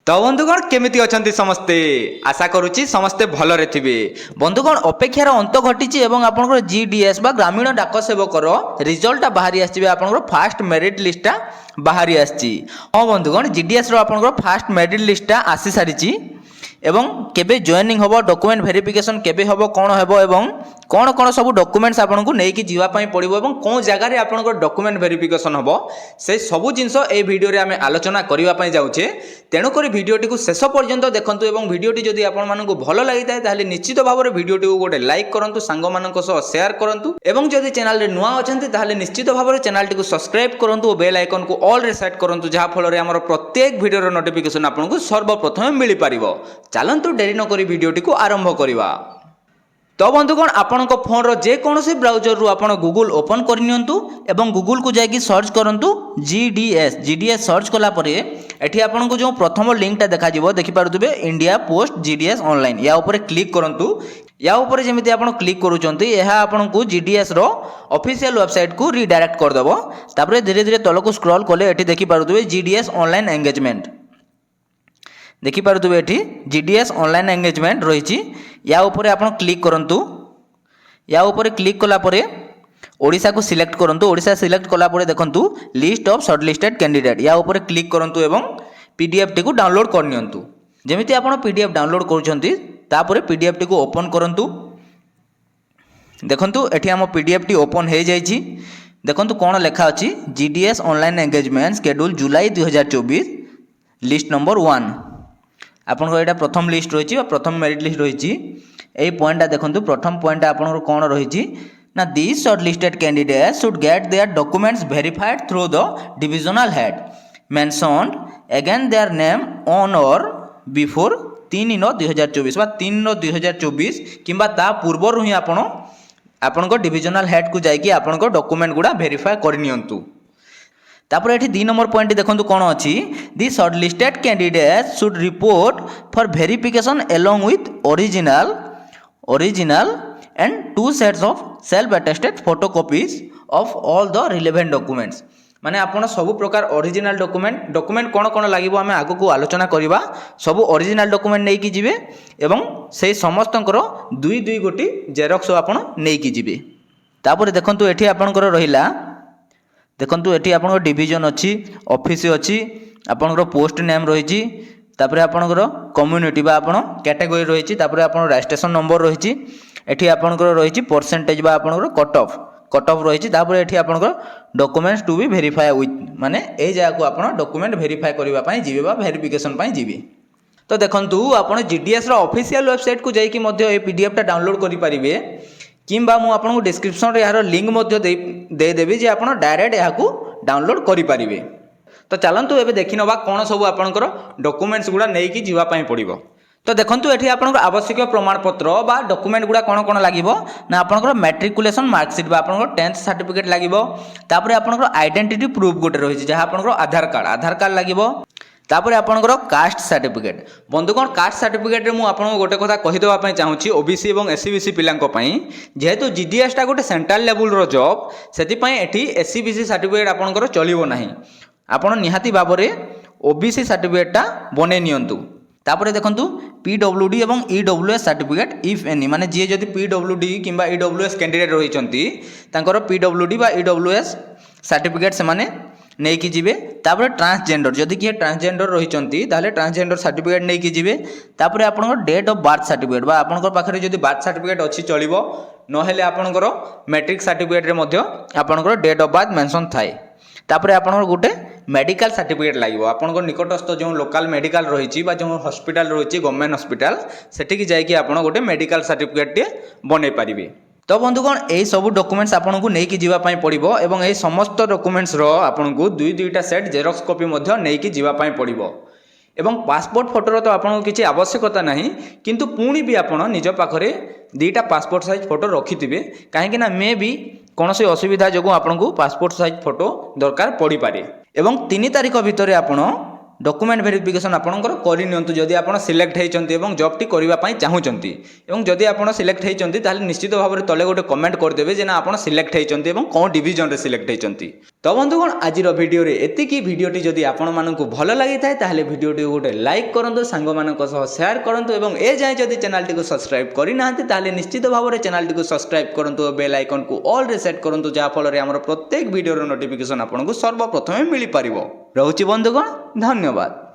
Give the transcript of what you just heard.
तो बंधुगण केमिति अछंती समस्ते आशा करुच्ची समस्ते भलरे थिबे। बंधुगण अपेक्षार अंत घटी एवं आपनकर जीडीएस बा ग्रामीण डाक सेवकर रिजल्ट बाहरी आसी आपनकर फास्ट मेरिट लिस्टा बाहरी आसी। हाँ बंधुगण जीडीएस रो आपनकर फास्ट मेरिट लिस्टा आसी सारिची एवं केबे जॉइनिंग होबो डॉक्यूमेंट वेरिफिकेशन केबे होबो कोन होबो एवं कौन कौन सब डॉक्यूमेंट्स आपन को नहीं कि जीवा पाई पड़िबो एवं कौन जगह रे आपन को डॉक्यूमेंट वेरिफिकेशन होबो से सब जिंस ए वीडियो रे आमे आलोचना करिवा पाई जाउछे। तेणु करी वीडियोटी को शेष पर्यंत देखंतु एवं वीडियोटी जदि आपन मानन को भलो लागि थाए ताले निश्चित भाव रे वीडियोटी को गोटे लाइक करंतु सांग मानन को सह शेयर करंतु एवं जदि चैनल रे नुआ अछंती ताले निश्चित भाव रे चैनल टी को सब्सक्राइब करंतु ओ बेल आइकन को ऑल रे सेट करंतु जहा फल रे हमर प्रत्येक वीडियो रो नोटिफिकेशन आपन को सर्वप्रथम मिली पारिबो। चलंतु देरी न करी वीडियोटी को आरंभ करिवा। तो बंधुगण आपण फोन रो जे कोनोसी ब्राउजर रु आपण गूगल ओपन करनियंतु एवं गूगल को जाकी सर्च करंतु जीडीएस सर्च कला परे एठी आपण को जो प्रथम लिंक टा देखा जिवो देखि पारुतबे इंडिया पोस्ट जीडीएस ऑनलाइन या ऊपर क्लिक करंतु। या ऊपर जेमिति आपण क्लिक करूचंती यह आपण को जीडीएस रो ऑफिशियल वेबसाइट को रिडायरेक्ट कर दबो। तापरे धीरे धीरे तल को स्क्रॉल कले एठी देखि पारुतबे जीडीएस ऑनलाइन एंगेजमेंट देखि पारुतबे एठी जीडीएस ऑनलाइन एंगेजमेंट रहिछि। या ऊपर आपण क्लिक करंतु। या ऊपर क्लिक कला परे ओडिशा को सिलेक्ट करंतु। ओडिशा सिलेक्ट कला परे देखंतु लिस्ट ऑफ शॉर्टलिस्टेड कैंडिडेट या ऊपर क्लिक करंतु एवं पीडीएफ टी को डाउनलोड करनियंतु। जेमिति आपण पीडीएफ डाउनलोड करूछंती तापरे पीडीएफ टी को ओपन करंतु। देखंतु एठी हम पीडीएफ टी ओपन हे जाईछि। देखंतु कोन लेखा अछि जीडीएस ऑनलाइन एंगेजमेंट शेड्यूल जुलाई 2024 लिस्ट नंबर 1 आपन को एटा प्रथम लिस्ट रहिछि बा प्रथम मेरिट लिस्ट रहिछि। एई पॉइंटटा देखंतु प्रथम पॉइंट आपन को कोन रहिछि ना this short listed candidate should get their documents verified through the divisional head mentioned again their name on or before 3/9/2024 बा 3/9/2024 किंबा ता पूर्व रु ही आपन को डिविजनल हेड को जाई कि आपन को डॉक्यूमेंट गुडा वेरीफाई करनियंतु। तापर एठी 2 नंबर पॉइंट देखंतु कोन अछि the shortlisted candidate should report for verification along with original and 2 sets of self attested photocopies of all the relevant documents. माने आपण सब प्रकार ओरिजिनल डॉक्यूमेंट कोन कोन लागिबो आमे आगु को आलोचना करिबा। सब ओरिजिनल डॉक्यूमेंट नै कि जिवे एवं सेही समस्तंकर 2 गोटी जेरॉक्स आपण नै कि जिवे। तापर देखंतु एठी आपनकर रहिला देखंतु एठी आपन डिवीजन अछि ऑफिस अछि आपनकर पोस्ट नेम रहिछि तापर आपनकर कम्युनिटी बा आपन कैटेगरी रहिछि तापर आपन रजिस्ट्रेशन नंबर रहिछि एठी आपनकर रहिछि परसेंटेज बा आपनकर कट ऑफ रहिछि तापर एठी आपनकर documents to be verify with माने ए जगह को आपन डॉक्यूमेंट वेरीफाई करबा पई जिवे बा वेरिफिकेशन पई जिवे। तो देखंतु आपन जीडीएस रो ऑफिशियल वेबसाइट को जाई कि मध्य ए पीडीएफ टा डाउनलोड करि परिबे किंबा मु आपन डिस्क्रिप्शन रे यार लिंक मध्य दे देबी जे आपन डायरेक्ट या डाउनलोड करि परिबे। तो चलंतु एबे देखि नबा कोन सब आपनकर डॉक्यूमेंट्स गुडा नै कि जीवा पई पड़िबो। तो देखंतु एठी आपनकर आवश्यक प्रमाण पत्र बा डॉक्यूमेंट गुडा कोन कोन लागिबो ना आपनकर मैट्रिकुलेशन मार्कशीट बा आपनकर 10th सर्टिफिकेट लागिबो तापर आपनकर आइडेंटिटी प्रूफ गोटे रहिछि जहा आपनकर आधार कार्ड लागिबो तापर आपनकर कास्ट सर्टिफिकेट। बंधुगण कास्ट सर्टिफिकेट रे मु आपन गोटे कथा कहि देबा पई चाहूची ओबीसी एवं एससीबीसी पिलांको पई जेहेतु जीडीएस टा गोटे सेंट्रल लेवल रो जॉब सेति पई एठी एससीबीसी सर्टिफिकेट आपनकर चलिबो नाही। आपन निहाती बाबरे ओबीसी सर्टिफिकेट टा बने नियंतु। तापर देखंतु पीडब्ल्यूडी एवं ईडब्ल्यूएस सर्टिफिकेट इफ एनी माने जे जदि पीडब्ल्यूडी किंबा ईडब्ल्यूएस कैंडिडेट रहिचंती तांकर पीडब्ल्यूडी बा ईडब्ल्यूएस सर्टिफिकेट से माने नै कि जिवे। तापर ट्रांसजेंडर जदि किए ट्रांसजेंडर रहिचंती ताले ट्रांसजेंडर सर्टिफिकेट नै कि जिवे। तापर आपनकर डेट ऑफ बर्थ सर्टिफिकेट बा आपनकर पाखरे जदि बर्थ सर्टिफिकेट अछि चलिबो नहेले आपनकर मैट्रिक सर्टिफिकेट रे मध्य आपनकर डेट ऑफ बर्थ मेंशन थाए। तापर आपनकर गुटे मेडिकल सर्टिफिकेट लागिबो आपनकर निकटस्थ जो लोकल मेडिकल रहिछि बा जो हॉस्पिटल रहिछि गवर्नमेंट हॉस्पिटल सेठी कि जाय कि आपन गुटे मेडिकल सर्टिफिकेट टे बनै परिबे। तो बंधुगण यही सब डॉक्यूमेंट्स आपन को नहीं कि जीवा पाई पड़िबो एवं यही समस्त डॉक्यूमेंट्स रो आपन को 2-2टा सेट जेरॉक्स कॉपी मध्य नहीं कि जीवा पाई पड़िबो एवं पासपोर्ट फोटो रो तो आपन को किछि आवश्यकता नहीं किंतु पुणी भी आपन निज पाखरे 2टा पासपोर्ट साइज फोटो रखिथिबे काहे कि ना मे भी कोनोसी असुविधा जगो आपन को पासपोर्ट साइज फोटो दरकार पड़ी पारे एवं 3 तारिख भितरे आपन डॉक्यूमेंट वेरिफिकेशन आपणकर करनियंतु जदि आप सिलेक्ट होती जॉबटी करने चाहूँगी और जदि आप सिलेक्ट होती ताहले निश्चित भाव में तले गोटे कमेंट करदेवे जे ना आप सिलेक्ट होती कौन डिविजन रे सिलेक्ट होती। तो बंधुगण आज भिडियो एतिकी भिडियोटी जदि आपको भल लगी थाए भिडियोटी गोटे लाइक करूँ सांग मानक शेयर करूँ और ए जाए जदि चैनल टी सब्सक्राइब करना निश्चित भाव में चैनल टी सब्सक्राइब करूँ और बेल आइकन को ऑल रे सेट करूँ जहाँफल आम प्रत्येक भिडियो नोटिफिकेशन आपको सर्वप्रथम मिल पार। रोचे बंधुगण धन्यवाद।